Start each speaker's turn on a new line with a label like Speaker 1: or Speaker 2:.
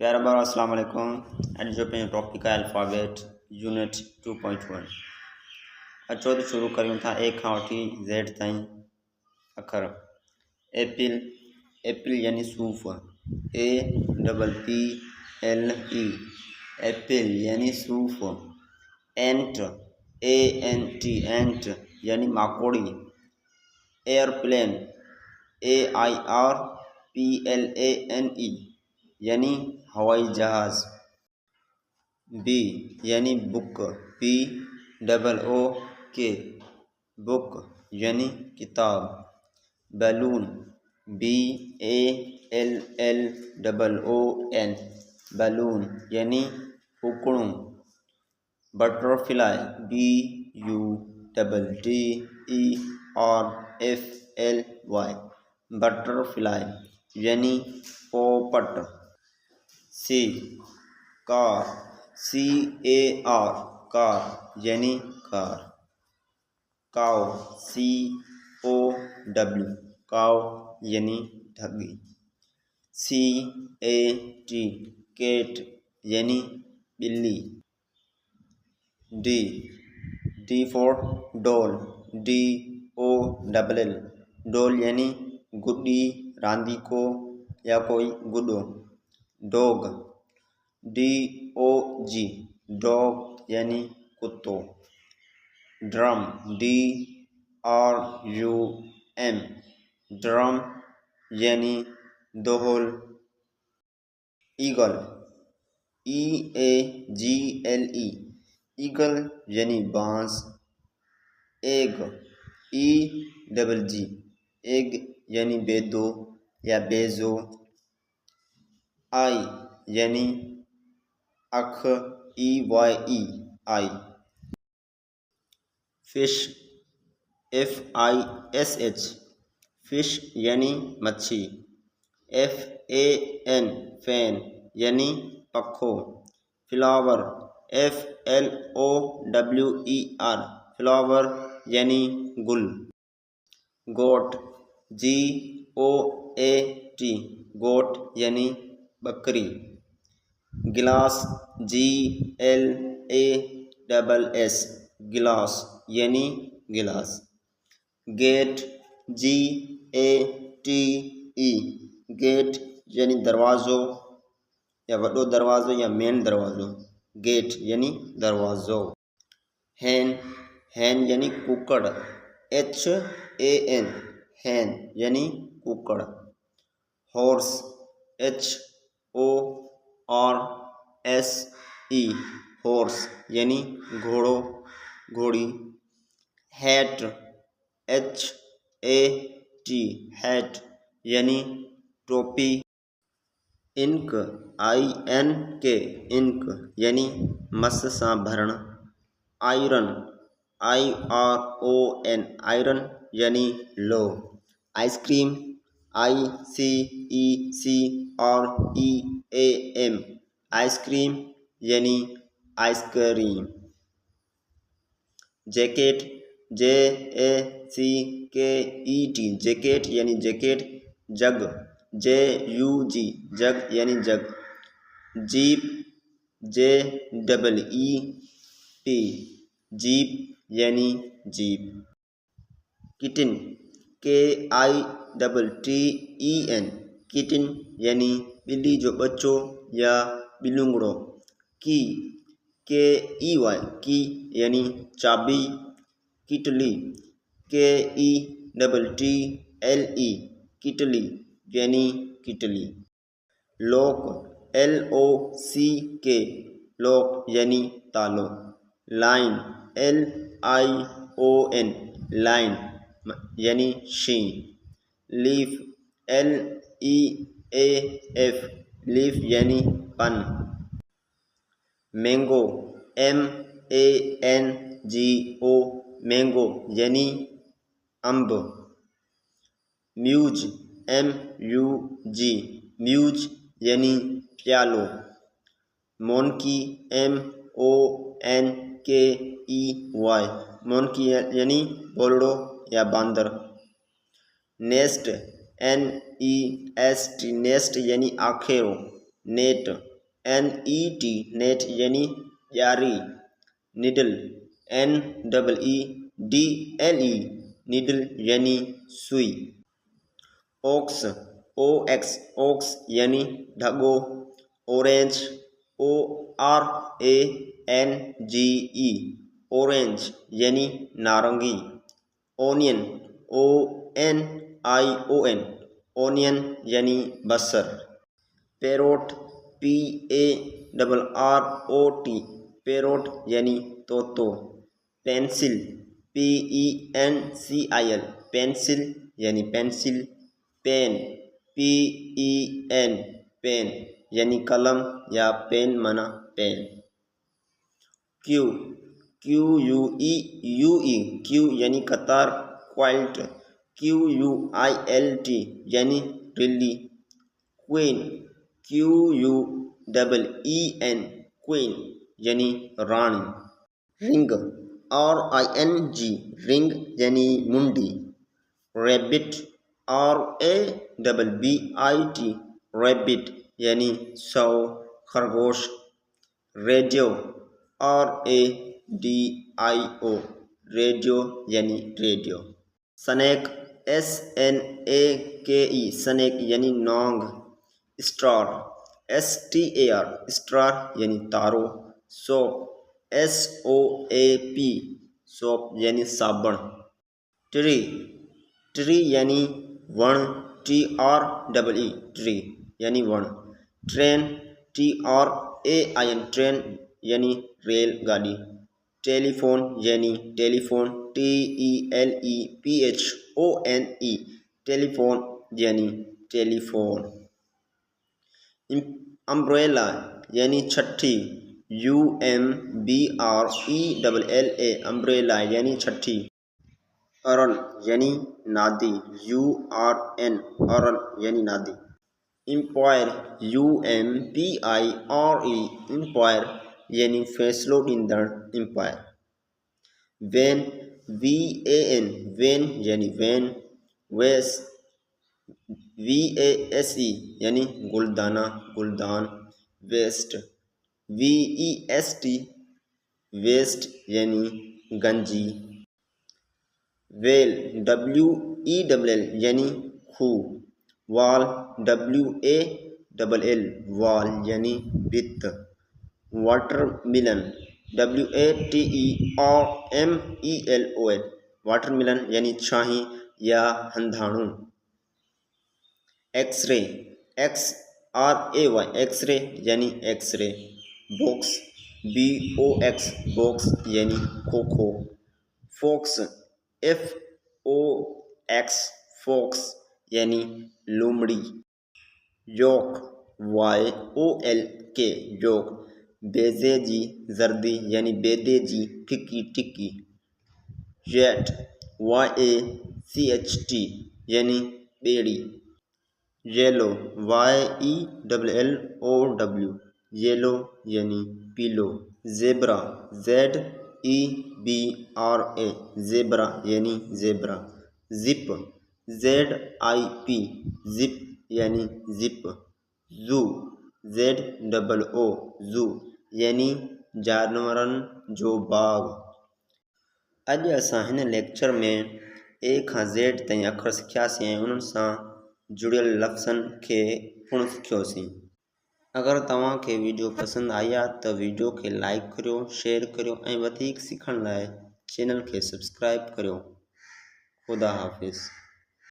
Speaker 1: प्यारा बार अस्सलाम वालेकुम। अॼु जो पंहिंजो टॉपिक आहे अल्फ़ाबेट यूनिट 2.1। अचो त शुरू करियूं था ए खां वठी ज़ेड ताईं अखर। एपिल, एपिल यानी सूफ़, APPLE, एपिल यानी सूफ़। एंट, ANT, एंट यानी माकोड़ी। एयरप्लेन, AIRPLANE यानी हवाई जहाज़। बी यानी बुक, BOOK, बुक यानी किताब। बैलून, BALLOON, बैलून यानी फूकणु। बटरफ्लाई, BUTTERFLY, बटरफ्लाई यानी पोपट। सी कार, CAR, कार यानी कार। काव, COW, काव यानी ढगी। CAT, केट यानी बिल्ली। D for doll, DOLL, doll यानी गुड्डी, रांदीको या कोई गुड्डो। डॉग, DOG, डॉग यानी कुत्तो। ड्रम, DRUM, ड्रम यानी ढोल। ईगल, EAGLE, ईगल यानी बांस। एग, EGG, एग यानी बेदो या बेजो। आई यानी अख, EYE, आई। फिश, FISH, फिश यानी मच्छी। FAN, फैन यानी पखो। फ्लावर, FLOWER, फ्लावर यानी गुल। गोट, GOAT, गोट यानी बकरी। गिलास, GLASS, गिलास यानी गिलास। गेट, GATE, गेट यानी दरवाज़ो या वॾो दरवाज़ो या मेन दरवाज़ो। गेट यानी दरवाज़ो। हैन, हैन यानी कुकड़, HAN, हैन यानी कुकड़। हॉर्स, HORSE, हॉर्स यानी घोड़ो, घोड़ी। हैट, HAT, हैट यानी टोपी। इंक, INK, इंक यानी मस सां भरण। आयरन, IRON, आयरन यानी लो। आइसक्रीम, ICECREAM, आइसक्रीम यानी आइसक्रीम। जैकेट, JACKET, जैकेट यानी जैकेट। जग, JUG, जग यानी जग। जीप, JEEP, जीप यानी जीप। किटन, KITTEN, किटन यानी बिल्ली जो बच्चो या बिलूंगड़ो। की, KEY, की यानी चाबी। किटली, KETTLE, किटली यानी किटली। लॉक, LOCK, लॉक यानी तालो। लाइन, LION, लाइन यानी शीं। लीफ, LEAF, लीफ यानी पन। मैंगो, MANGO, मैंगो यानी अम्ब। म्यूज, MUG, म्यूज यानी प्यालो। मोनकी, MONKEY, मोनकी यानी बोलड़ो या बांदर। नेस्ट, NEST, नेस्ट यानी आखेरो। नेट, NET नेट यानी ॾियारी, निडल NEEDLE निडल यानी सुई, ओक्स OX यानी ढगो, ऑरेंज ORANGE ऑरेंज यानी नारंगी, ओनियन ONION ओनियन यानी बसर, पैरोट PARROT पैरोट यानी तोतो, पेंसिल PENCIL पेंसिल यानी पेंसिल, पेन PEN पेन यानी कलम या पेन माना पेन, QUE क्यू यानी कतार, क्वाइल्ट QUILT यानी रिल्ली, क्वीन QUEEN क्वीन यानी रानी, रिंग RING रिंग यानी मुंडी, रैबिट RABBIT रैबिट यानी सौ, खरगोश, रेडियो RADIO रेडियो यानी रेडियो, स्नैक SNAKE स्नैक यानी नौंग, स्टार STAR स्टार यानी तारो, सोप SOAP सोप यानी साबुन, ट्री यानी वण TREE ट्री यानी वण, ट्रेन TRAIN ट्रेन यानी रेलगाड़ी, टेलीफोन यानी टेलीफोन TELEPHONE टेलीफोन यानी टेलीफोन, अम्ब्रेला यानी छठी UMBRELLA अम्ब्रेला यानी छठी, अरल यानी नादी URN अरल यानी नादी, एम्पायर UMPIRE एम्पायर यानी फैसलो ॾींदड़ एम्पायर, वैन VAN वैन यानी वैन, वेस VASE यानी गुलदाना गुलदान, वेस्ट VEST वेस्ट यानी गंजी, वेल WELL यानी खूह, वाल WALL वाल यानी भित्त, वाटरमिलन WATERMELON वाटरमिलन यानी छाही या हंधाणु, एक्सरे XRAY एक्सरे यानी एक्सरे, बॉक्स BOX बॉक्स यानी खोखो, फॉक्स FOX फॉक्स यानी लोमड़ी, योक YOLK योक, बेजे जी जर्दी यानी बेदे जी फिक्की टिक्की, जेट YACHT यानी बेड़ी, येलो YELLOW येलो यानी पीलो, ज़ेब्रा ZEBRA ज़ेब्रा यानी ज़ेब्रा, जिप ZIP जिप यानी जिप, ज़ू ZOO ज़ू यानी जानवरनि जो बाग। अॼु असां हिन लेक्चर में A खां Z ताईं अखर सिखियासीं ऐं उन्हनि सां जुड़ियल लफ़्ज़नि खे पिणु सिखियोसीं। अगर तव्हांखे वीडियो पसंदि आई आहे त वीडियो खे लाइक करियो, शेयर करियो ऐं वधीक सिखण लाइ चैनल खे सब्सक्राइब करियो। ख़ुदा हाफ़िज़।